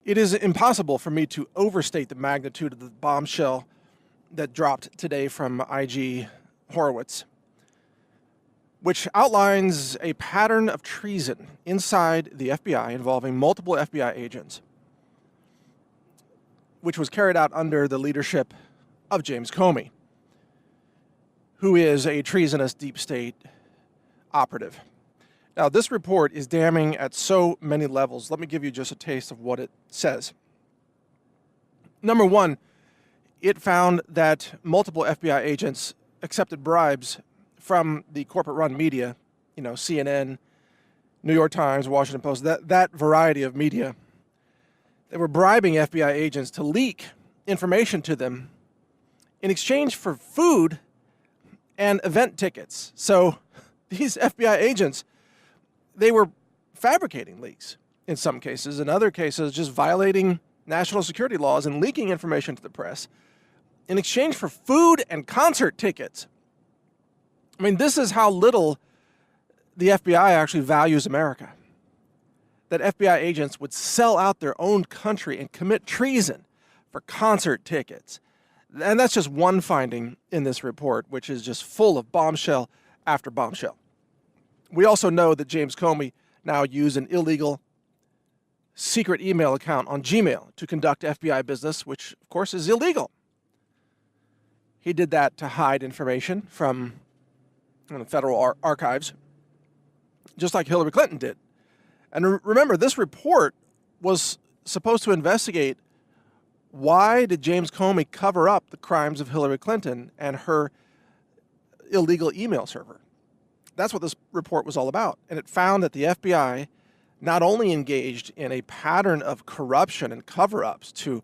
It is impossible for me to overstate the magnitude of the bombshell that dropped today from IG Horowitz, which outlines a pattern of treason inside the FBI involving multiple FBI agents, which was carried out under the leadership of James Comey, who is a treasonous deep state operative. Now, this report is damning at so many levels. Let me give you just a taste of what it says. Number one, it found that multiple FBI agents accepted bribes from the corporate-run media, CNN, New York Times, Washington Post, that variety of media. They were bribing FBI agents to leak information to them in exchange for food and event tickets. So these FBI agents, they were fabricating leaks in some cases, in other cases just violating national security laws and leaking information to the press in exchange for food and concert tickets. I mean, this is how little the FBI actually values America. That FBI agents would sell out their own country and commit treason for concert tickets. And that's just one finding in this report, which is just full of bombshell after bombshell. We also know that James Comey now used an illegal secret email account on Gmail to conduct FBI business, which, of course, is illegal. He did that to hide information from the federal archives, just like Hillary Clinton did. And remember, this report was supposed to investigate why did James Comey cover up the crimes of Hillary Clinton and her illegal email server. That's what this report was all about. And it found that the FBI not only engaged in a pattern of corruption and cover-ups to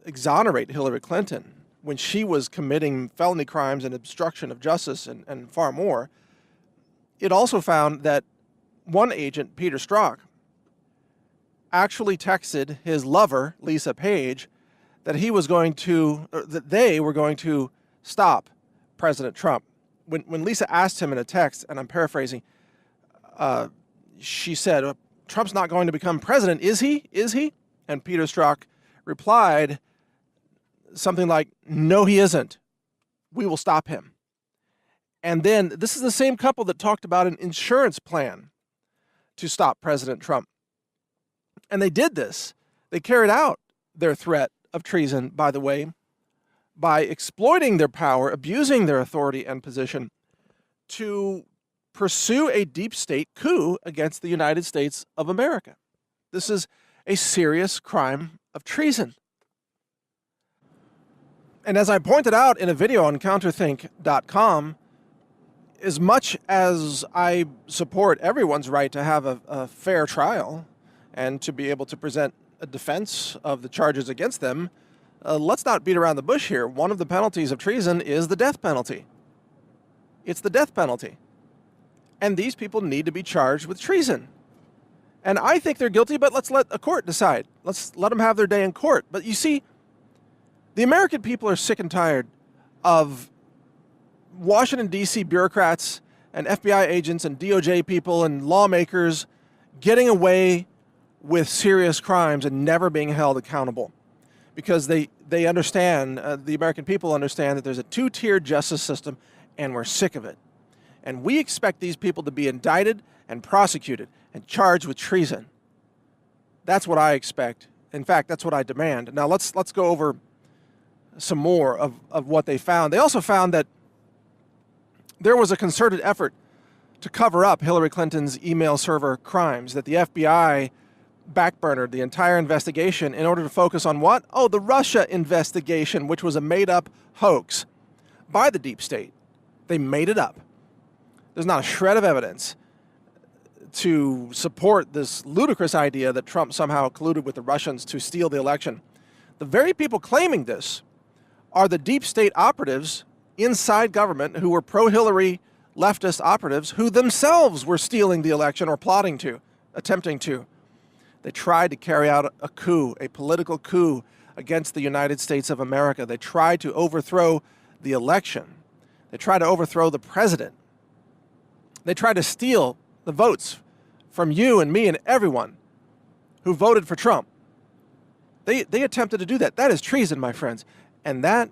exonerate Hillary Clinton when she was committing felony crimes and obstruction of justice and far more, it also found that one agent, Peter Strzok, actually texted his lover, Lisa Page, that they were going to stop President Trump. When Lisa asked him in a text, and I'm paraphrasing, she said, "Trump's not going to become president, is he? Is he?" And Peter Strzok replied something like, "No, he isn't. We will stop him." And then this is the same couple that talked about an insurance plan to stop President Trump. And they did this. They carried out their threat of treason, by the way, by exploiting their power, abusing their authority and position to pursue a deep state coup against the United States of America. This is a serious crime of treason. And as I pointed out in a video on counterthink.com, as much as I support everyone's right to have a fair trial and to be able to present a defense of the charges against them, let's not beat around the bush here. One of the penalties of treason is the death penalty. It's the death penalty. And these people need to be charged with treason. And I think they're guilty, but let's let a court decide. Let's let them have their day in court. But you see, the American people are sick and tired of Washington, D.C. bureaucrats and FBI agents and DOJ people and lawmakers getting away with serious crimes and never being held accountable. Because they understand, the American people understand that there's a two-tiered justice system, and we're sick of it. And we expect these people to be indicted and prosecuted and charged with treason. That's what I expect. In fact, that's what I demand. Now let's go over some more of what they found. They also found that there was a concerted effort to cover up Hillary Clinton's email server crimes, that the FBI backburnered the entire investigation in order to focus on what? Oh, the Russia investigation, which was a made-up hoax by the deep state. They made it up. There's not a shred of evidence to support this ludicrous idea that Trump somehow colluded with the Russians to steal the election. The very people claiming this are the deep state operatives inside government who were pro-Hillary leftist operatives who themselves were stealing the election or plotting to, attempting to. They tried to carry out a coup, a political coup against the United States of America. They tried to overthrow the election. They tried to overthrow the president. They tried to steal the votes from you and me and everyone who voted for Trump. They attempted to do that. That is treason, my friends. And that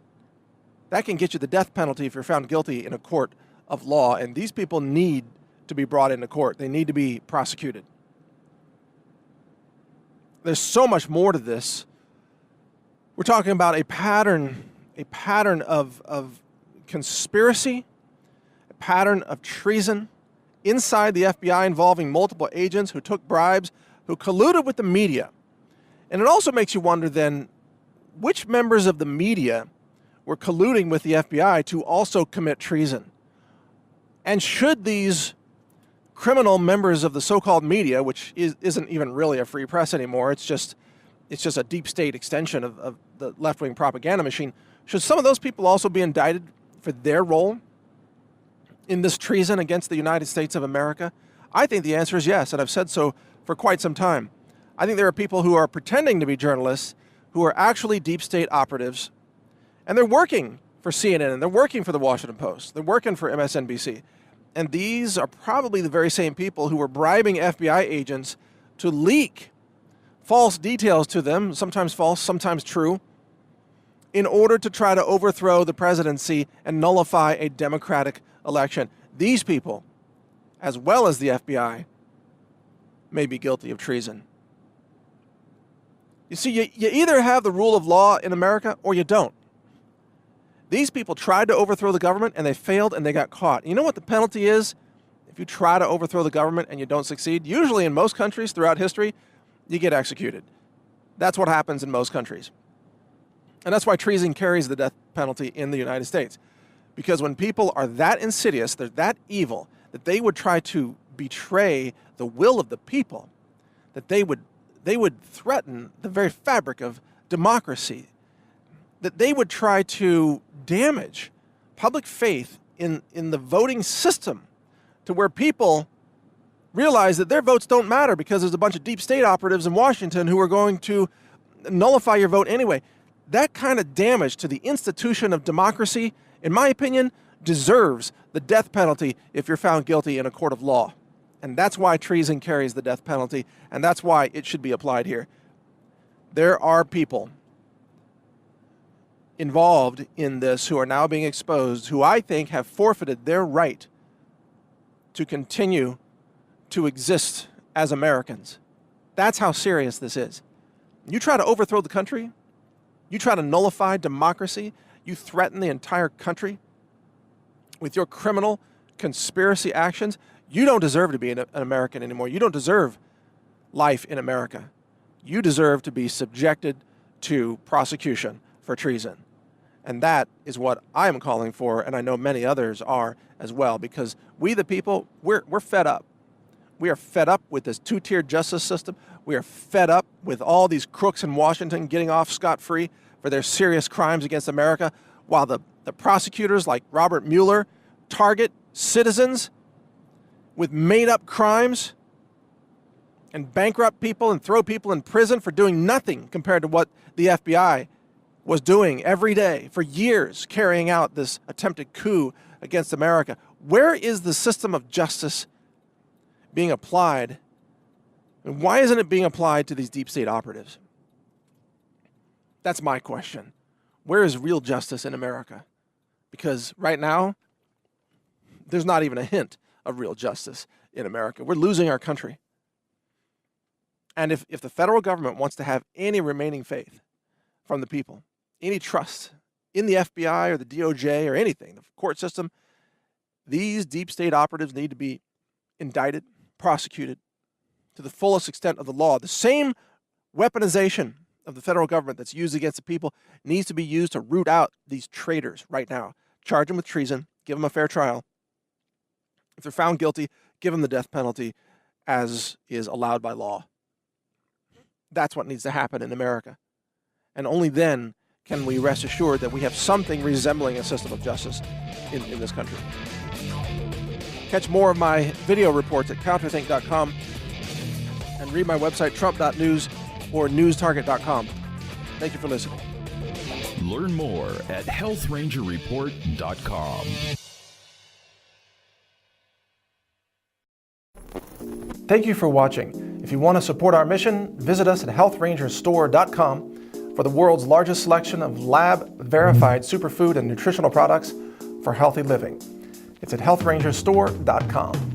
can get you the death penalty if you're found guilty in a court of law. And these people need to be brought into court. They need to be prosecuted. There's so much more to this. We're talking about a pattern of conspiracy, a pattern of treason inside the FBI involving multiple agents who took bribes, who colluded with the media. And it also makes you wonder then, which members of the media were colluding with the FBI to also commit treason? And should these criminal members of the so-called media, which isn't even really a free press anymore, it's just a deep state extension of the left-wing propaganda machine, should some of those people also be indicted for their role in this treason against the United States of America? I think the answer is yes, and I've said so for quite some time. I think there are people who are pretending to be journalists who are actually deep state operatives, and they're working for CNN, and they're working for the Washington Post, they're working for MSNBC. And these are probably the very same people who were bribing FBI agents to leak false details to them, sometimes false, sometimes true, in order to try to overthrow the presidency and nullify a democratic election. These people, as well as the FBI, may be guilty of treason. You see, you either have the rule of law in America or you don't. These people tried to overthrow the government and they failed and they got caught. You know what the penalty is if you try to overthrow the government and you don't succeed? Usually in most countries throughout history, you get executed. That's what happens in most countries. And that's why treason carries the death penalty in the United States. Because when people are that insidious, they're that evil, that they would try to betray the will of the people, that they would threaten the very fabric of democracy, that they would try to damage public faith in the voting system to where people realize that their votes don't matter because there's a bunch of deep state operatives in Washington who are going to nullify your vote anyway. That kind of damage to the institution of democracy, in my opinion, deserves the death penalty if you're found guilty in a court of law. And that's why treason carries the death penalty, and that's why it should be applied here. There are people involved in this who are now being exposed, who I think have forfeited their right to continue to exist as Americans. That's how serious this is. You try to overthrow the country, you try to nullify democracy, you threaten the entire country with your criminal conspiracy actions, you don't deserve to be an American anymore. You don't deserve life in America. You deserve to be subjected to prosecution for treason. And that is what I am calling for, and I know many others are as well, because we the people, we're fed up. We are fed up with this two-tiered justice system. We are fed up with all these crooks in Washington getting off scot-free for their serious crimes against America, while the prosecutors like Robert Mueller target citizens with made-up crimes and bankrupt people and throw people in prison for doing nothing compared to what the FBI was doing every day for years, carrying out this attempted coup against America. Where is the system of justice being applied? And why isn't it being applied to these deep state operatives? That's my question. Where is real justice in America? Because right now, there's not even a hint of real justice in America. We're losing our country. And if the federal government wants to have any remaining faith from the people, any trust in the FBI or the DOJ or anything, the court system, these deep state operatives need to be indicted, prosecuted to the fullest extent of the law. The same weaponization of the federal government that's used against the people needs to be used to root out these traitors right now. Charge them with treason, give them a fair trial. If they're found guilty, give them the death penalty as is allowed by law. That's what needs to happen in America. And only then can we rest assured that we have something resembling a system of justice in this country. Catch more of my video reports at counterthink.com and read my website, trump.news or newstarget.com. Thank you for listening. Learn more at healthrangerreport.com. Thank you for watching. If you want to support our mission, visit us at healthrangerstore.com for the world's largest selection of lab-verified superfood and nutritional products for healthy living. It's at healthrangerstore.com.